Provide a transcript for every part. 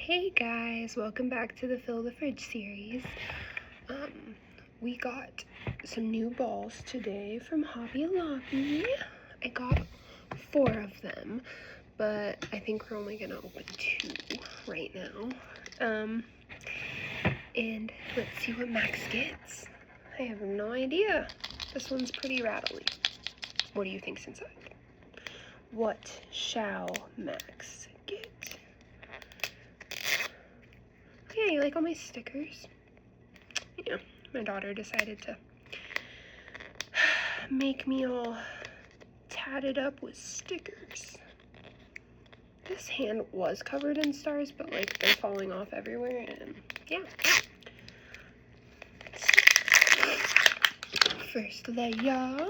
Hey guys, welcome back to the Fill the Fridge series. We got some new balls today from Hobby Lobby. I got 4 of them, but I think we're only gonna open 2 right now. And let's see what Max gets. I have no idea. This one's pretty rattly. What do you think's inside? What shall Max get? Yeah, you like all my stickers? Yeah, my daughter decided to make me all tatted up with stickers. This hand was covered in stars, but like they're falling off everywhere, and yeah. First layer.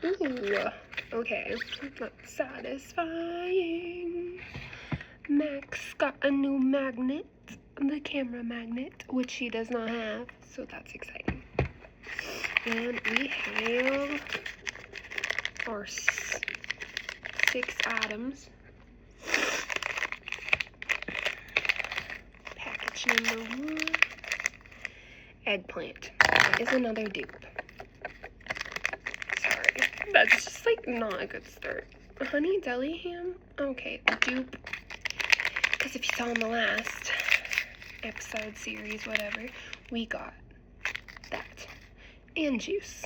Ooh, okay, that's satisfying. Max got a new magnet, the camera magnet, which she does not have, so that's exciting. And we have our 6 items. Package number 1. Eggplant. That is another dupe. Sorry, that's just like not a good start. Honey deli ham? Okay, dupe. Because if you saw in the last episode, series, whatever, we got that. And juice.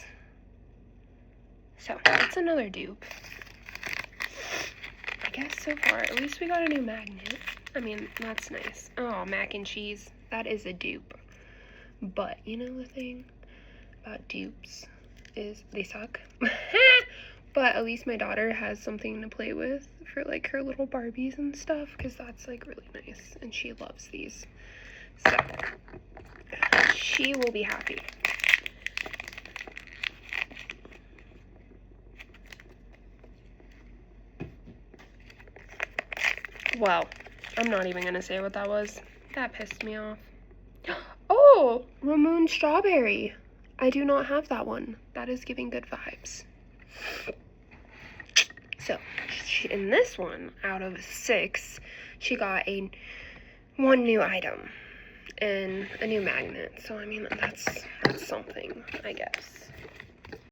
So, that's another dupe. I guess so far, at least we got a new magnet. I mean, that's nice. Oh, mac and cheese. That is a dupe. But, you know the thing about dupes is they suck. But at least my daughter has something to play with for like her little Barbies and stuff, because that's like really nice and she loves these. So she will be happy. Well, I'm not even gonna say what that was. That pissed me off. Oh, Ramon Strawberry. I do not have that one. That is giving good vibes. So, in this one, out of 6, she got one new item and a new magnet. So, I mean, that's something, I guess.